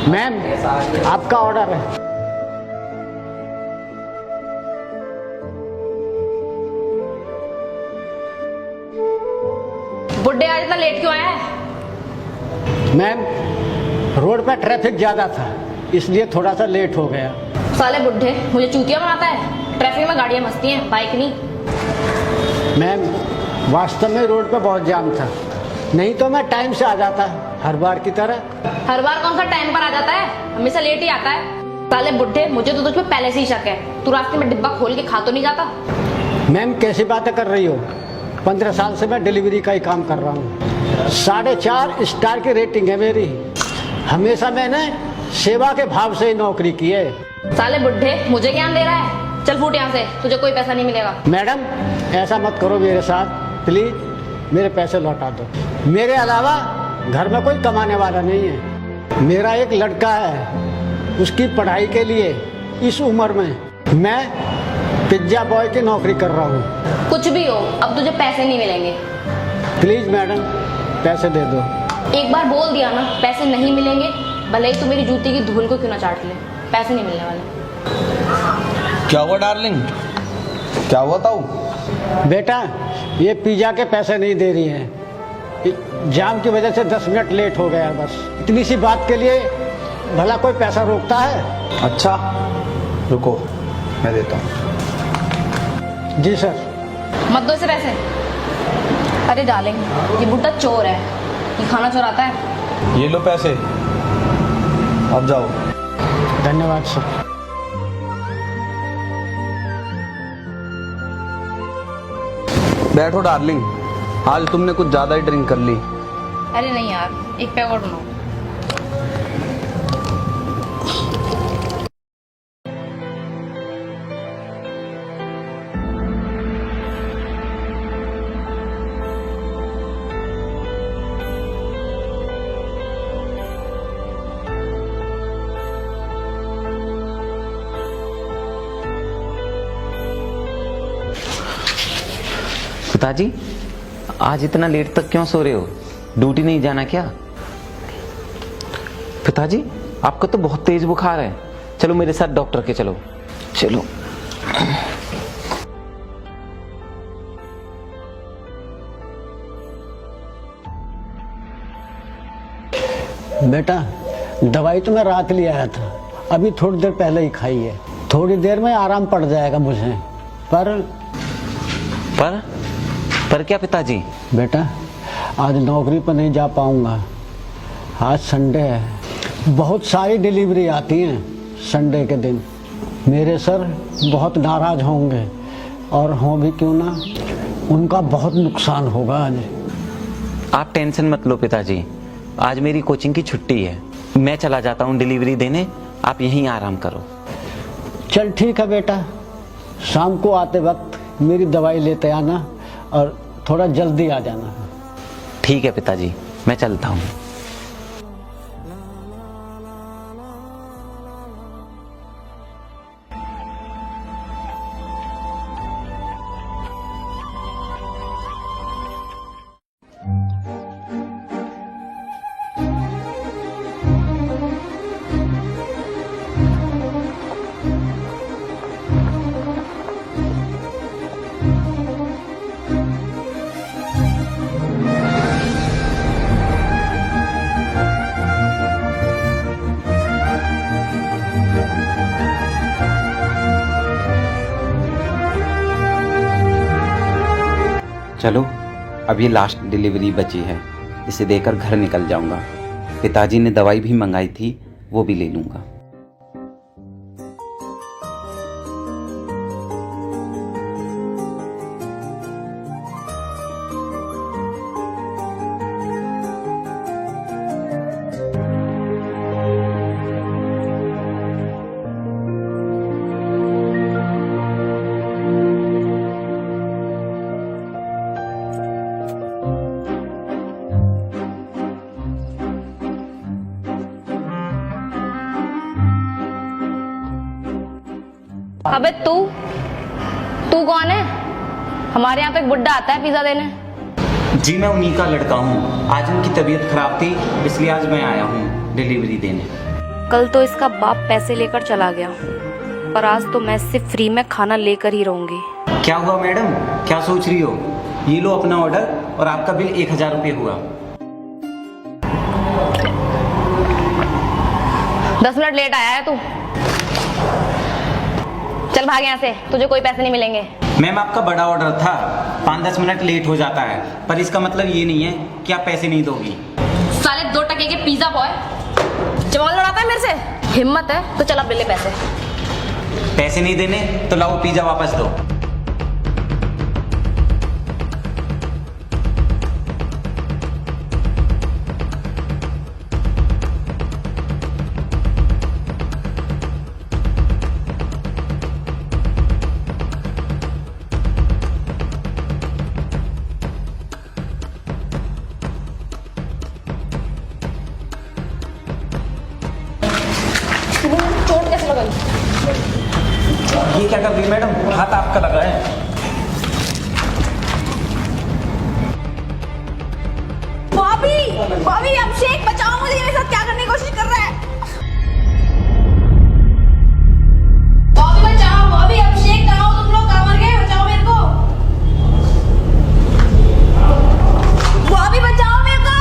Ma'am, आपका order है। बुड्ढे आज इतना लेट क्यों आया है? मैम, रोड पर ट्रैफिक ज्यादा था, इसलिए थोड़ा सा लेट हो गया। साले बुड्ढे मुझे चूतिया बनाता है। ट्रैफिक में गाड़ियां मस्ती हैं, बाइक नहीं। मैम, वास्तव में रोड पर बहुत जाम था, नहीं तो मैं टाइम से आ जाता हर बार की तरह। हर बार कौन सा टाइम पर आ जाता है? हमेशा लेट ही आता है। साले बुड्ढे, मुझे तो तुझ पे पहले से ही शक है। तू रास्ते में डिब्बा खोल के खा तो नहीं जाता? मैम, कैसी बातें कर रही हो? 15 साल से मैं डिलीवरी का ही काम कर रहा हूँ। 4.5 स्टार की रेटिंग है मेरी। हमेशा मैंने सेवा के भाव से ही नौकरी की है। साले बुड्ढे, मुझे ज्ञान दे रहा है? चल फूट यहाँ से, तुझे कोई पैसा नहीं मिलेगा। मैडम, ऐसा मत करो मेरे साथ, प्लीज मेरे पैसे लौटा दो। मेरे अलावा घर में कोई कमाने वाला नहीं है। मेरा एक लड़का है, उसकी पढ़ाई के लिए इस उम्र में मैं पिज्जा बॉय की नौकरी कर रहा हूँ। कुछ भी हो, अब तुझे पैसे नहीं मिलेंगे। प्लीज मैडम, पैसे दे दो। एक बार बोल दिया ना, पैसे नहीं मिलेंगे, भले ही तू मेरी जूती की धूल को क्यों ना चाट ले, पैसे नहीं मिलने वाले। क्या हुआ डार्लिंग? क्या हुआ ताऊ? बेटा, ये पिज्जा के पैसे नहीं दे रही है। जाम की वजह से 10 मिनट लेट हो गया। बस इतनी सी बात के लिए भला कोई पैसा रोकता है? अच्छा रुको, मैं देता हूँ। जी सर। मत दो इसे पैसे। अरे डार्लिंग, ये बुड्ढा चोर है, ये खाना चुराता है। ये लो पैसे, अब जाओ। धन्यवाद सर। बैठो डार्लिंग, आज तुमने कुछ ज्यादा ही ड्रिंक कर ली। अरे नहीं यार, एक पैक और बनाओ। पिताजी, आज इतना लेट तक क्यों सो रहे हो? ड्यूटी नहीं जाना क्या? पिताजी, आपका तो बहुत तेज बुखार है। चलो मेरे साथ डॉक्टर के चलो। चलो। बेटा, दवाई तो मैं रात ले आया था, अभी थोड़ी देर पहले ही खाई है। थोड़ी देर में आराम पड़ जाएगा मुझे। पर क्या पिताजी? बेटा, आज नौकरी पर नहीं जा पाऊंगा। आज संडे है, बहुत सारी डिलीवरी आती हैं संडे के दिन। मेरे सर बहुत नाराज होंगे, और हों भी क्यों ना, उनका बहुत नुकसान होगा आज। आप टेंशन मत लो पिताजी, आज मेरी कोचिंग की छुट्टी है। मैं चला जाता हूँ डिलीवरी देने, आप यहीं आराम करो। चल ठीक है बेटा, शाम को आते वक्त मेरी दवाई लेते आना और थोड़ा जल्दी आ जाना। ठीक है पिताजी, मैं चलता हूँ। चलो, अब ये लास्ट डिलीवरी बची है, इसे देकर घर निकल जाऊंगा। पिताजी ने दवाई भी मंगाई थी, वो भी ले लूंगा। अबे तू कौन है? हमारे यहाँ तो एक बुड्ढा आता है पिज्जा देने। जी मैं उन्हीं का लड़का हूँ। आज उनकी तबीयत खराब थी, इसलिए आज मैं आया हूँ डिलीवरी देने। कल तो इसका बाप पैसे लेकर चला गया, पर आज तो मैं इससे फ्री में खाना लेकर ही रहूंगी। क्या हुआ मैडम, क्या सोच रही हो? ये लो अपना ऑर्डर और आपका बिल 1000 रुपये हुआ। 10 मिनट लेट आया है तू। चल भाग यहाँ से, तुझे कोई पैसे नहीं मिलेंगे। मैम आपका बड़ा ऑर्डर था, 5-10 मिनट लेट हो जाता है, पर इसका मतलब ये नहीं है कि आप पैसे नहीं दोगी। साले 2 टके के पिज्जा बॉय जवान लड़ाता है मेरे से। हिम्मत है तो चल अब ले ले पैसे। पैसे नहीं देने तो लाओ पिज्जा वापस दो। चोट कैसे लगा? ये क्या कर रही है मैडम, हाथ आपका लगा है। भाभी भाभी अभिषेक बचाओ मुझे, मेरे साथ क्या करने की कोशिश कर रहा है? भाभी बचाओ, भाभी अभिषेक कहाँ हो तुम लोग? कहाँ मर गए? बचाओ मेरे को। भाभी बचाओ मेरे को।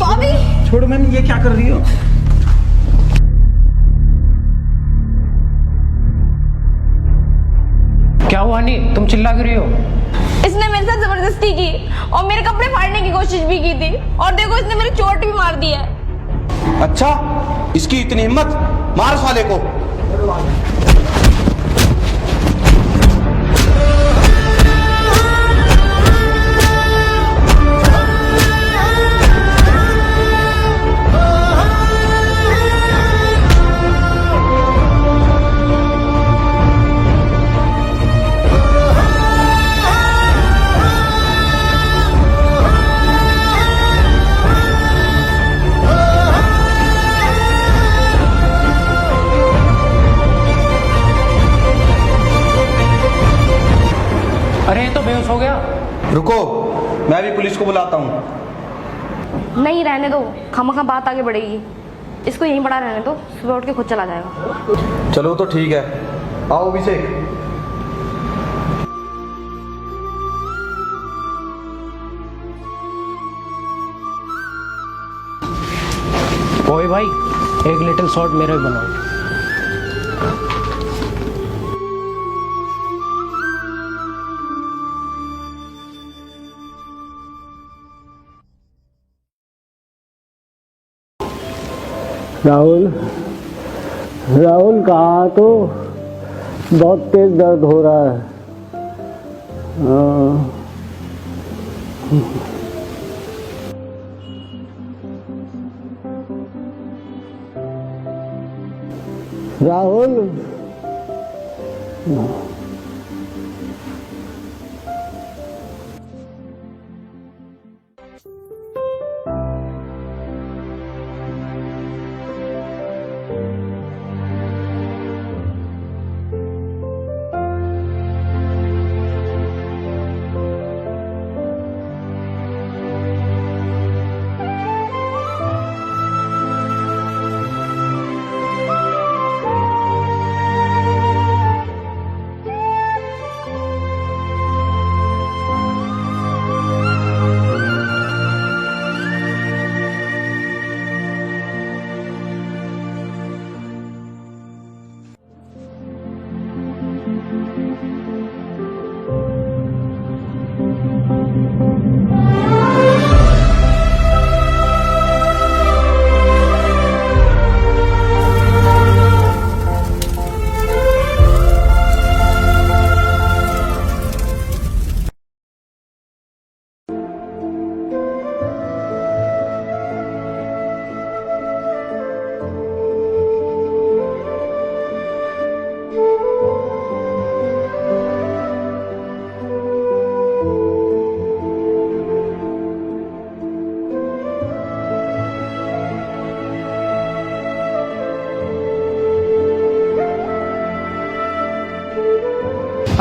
भाभी छोड़ो मैम, ये क्या कर रही हो? क्या हुआ नी, तुम चिल्ला क्यों रही हो? इसने मेरे साथ जबरदस्ती की और मेरे कपड़े फाड़ने की कोशिश भी की थी, और देखो इसने मेरी चोट भी मार दी है। अच्छा, इसकी इतनी हिम्मत, मार साले को। अरे ये तो बेहोश हो गया। रुको, मैं भी पुलिस को बुलाता हूँ। नहीं रहने दो, खामखा बात आगे बढ़ेगी। इसको यहीं पड़ा रहने दो, सुबह उठ के खुद चला जाएगा। चलो तो ठीक है, आओ अभिषेक। ओए भाई, एक लिटिल शॉट मेरा भी बनाओ। राहुल, राहुल कहाँ? तो बहुत तेज दर्द हो रहा है। राहुल,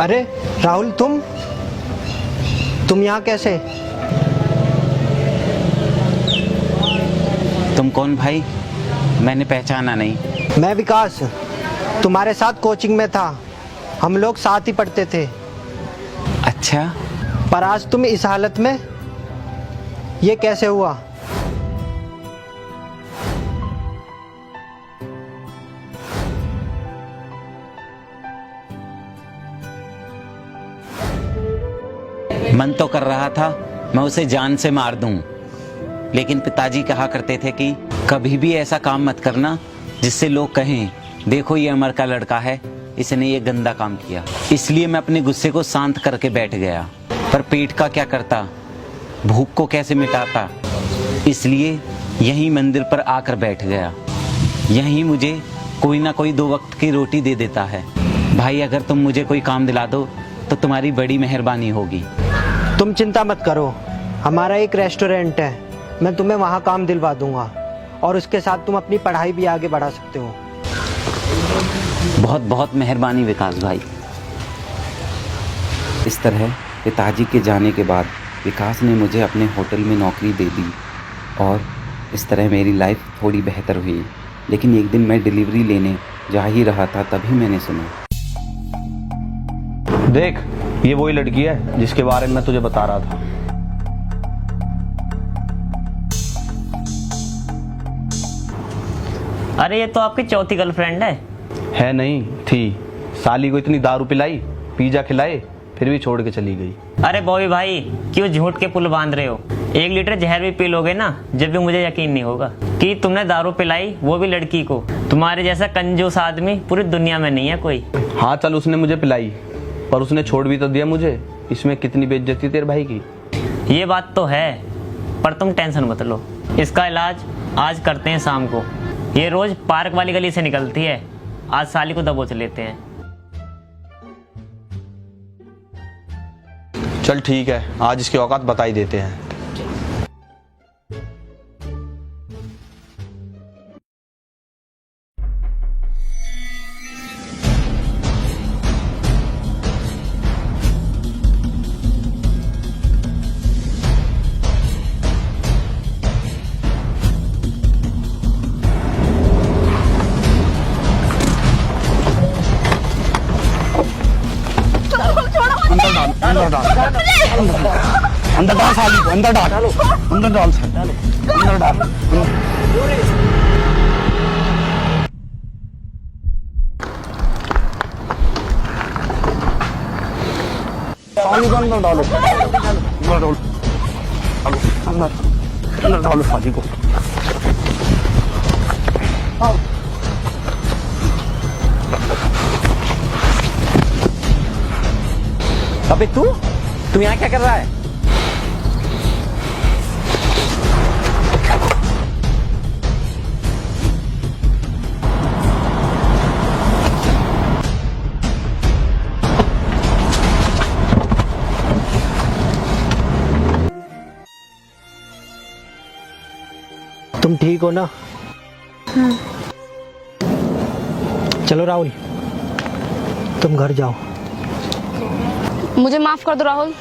अरे राहुल, तुम यहाँ कैसे? तुम कौन भाई? मैंने पहचाना नहीं। मैं विकास, तुम्हारे साथ कोचिंग में था। हम लोग साथ ही पढ़ते थे। अच्छा, पर आज तुम इस हालत में, ये कैसे हुआ? मन तो कर रहा था मैं उसे जान से मार दूं, लेकिन पिताजी कहा करते थे कि कभी भी ऐसा काम मत करना जिससे लोग कहें देखो ये अमर का लड़का है, इसने ये गंदा काम किया। इसलिए मैं अपने गुस्से को शांत करके बैठ गया, पर पेट का क्या करता, भूख को कैसे मिटाता, इसलिए यहीं मंदिर पर आकर बैठ गया। यहीं मुझे कोई ना कोई 2 वक्त की रोटी दे देता है। भाई अगर तुम मुझे कोई काम दिला दो तो तुम्हारी बड़ी मेहरबानी होगी। तुम चिंता मत करो, हमारा एक रेस्टोरेंट है, मैं तुम्हें वहाँ काम दिलवा दूंगा और उसके साथ तुम अपनी पढ़ाई भी आगे बढ़ा सकते हो। बहुत बहुत मेहरबानी विकास भाई। इस तरह पिताजी के जाने के बाद विकास ने मुझे अपने होटल में नौकरी दे दी और इस तरह मेरी लाइफ थोड़ी बेहतर हुई। लेकिन एक दिन मैं डिलीवरी लेने जा ही रहा था, तभी मैंने सुना। देख, ये वही लड़की है जिसके बारे में मैं तुझे बता रहा था। अरे ये तो आपकी चौथी गर्लफ्रेंड है नहीं, थी। साली को इतनी दारू पिलाई, पिज्जा खिलाए, फिर भी छोड़ के चली गई। अरे बॉबी भाई, क्यों झूठ के पुल बांध रहे हो? 1 लीटर जहर भी पी लोगे ना, जब भी मुझे यकीन नहीं होगा कि तुमने दारू पिलाई, वो भी लड़की को। तुम्हारे जैसा कंजूस आदमी पूरी दुनिया में नहीं है कोई। हाँ चल, उसने मुझे पिलाई, पर उसने छोड़ भी तो दिया मुझे। इसमें कितनी बेइज्जती तेरे भाई की। ये बात तो है, पर तुम टेंशन मत लो, इसका इलाज आज करते हैं शाम को। ये रोज पार्क वाली गली से निकलती है, आज साली को दबोच लेते हैं। चल ठीक है, आज इसकी औकात बता ही देते हैं। अंदर डाल साली को, अंदर डाल, अंदर डाल, अंदर डाल। साली को अंदर डालो, अंदर डालो, अंदर डालो साली को। अबे तू यहाँ क्या कर रहा है? तुम ठीक हो ना? चलो राहुल, तुम घर जाओ। मुझे माफ कर दो राहुल।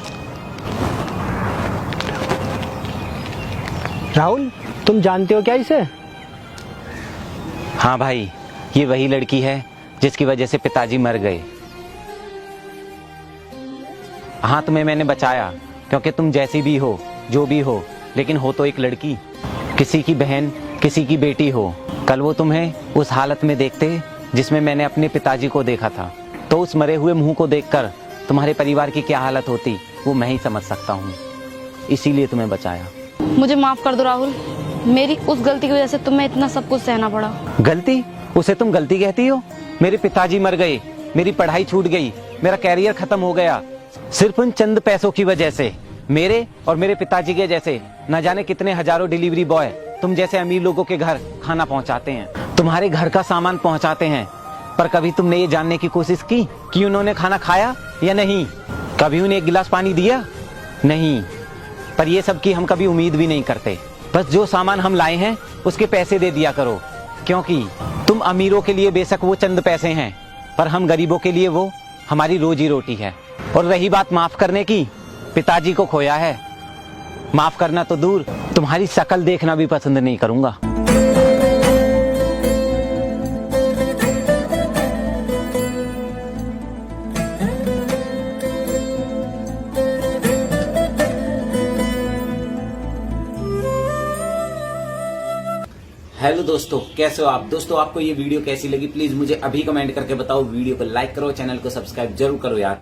राहुल, तुम जानते हो क्या इसे? हाँ भाई, ये वही लड़की है जिसकी वजह से पिताजी मर गए। हाँ, तुम्हें मैंने बचाया क्योंकि तुम जैसी भी हो, जो भी हो, लेकिन हो तो एक लड़की, किसी की बहन, किसी की बेटी हो। कल वो तुम्हें उस हालत में देखते जिसमें मैंने अपने पिताजी को देखा था, तो उस मरे हुए मुंह को देखकर तुम्हारे परिवार की क्या हालत होती वो मैं ही समझ सकता हूँ, इसीलिए तुम्हें बचाया। मुझे माफ कर दो राहुल, मेरी उस गलती की वजह से तुम्हें इतना सब कुछ सहना पड़ा। गलती? उसे तुम गलती कहती हो? मेरे पिताजी मर गए, मेरी पढ़ाई छूट गई, मेरा कैरियर खत्म हो गया, सिर्फ उन चंद पैसों की वजह से। मेरे और मेरे पिताजी के जैसे न जाने कितने हजारों डिलीवरी बॉय तुम जैसे अमीर लोगों के घर खाना पहुंचाते हैं, तुम्हारे घर का सामान पहुंचाते हैं, पर कभी तुमने ये जानने की कोशिश की कि उन्होंने खाना खाया या नहीं? कभी उन्हें 1 गिलास पानी दिया? नहीं। पर ये सब की हम कभी उम्मीद भी नहीं करते। बस जो सामान हम लाए हैं उसके पैसे दे दिया करो, क्योंकि तुम अमीरों के लिए बेशक वो चंद पैसे हैं, पर हम गरीबों के लिए वो हमारी रोजी रोटी है। और रही बात माफ करने की, पिताजी को खोया है, माफ करना तो दूर, तुम्हारी शक्ल देखना भी पसंद नहीं करूंगा। हेलो दोस्तों, कैसे हो आप? दोस्तों, आपको ये वीडियो कैसी लगी प्लीज मुझे अभी कमेंट करके बताओ। वीडियो को लाइक करो, चैनल को सब्सक्राइब जरूर करो यार।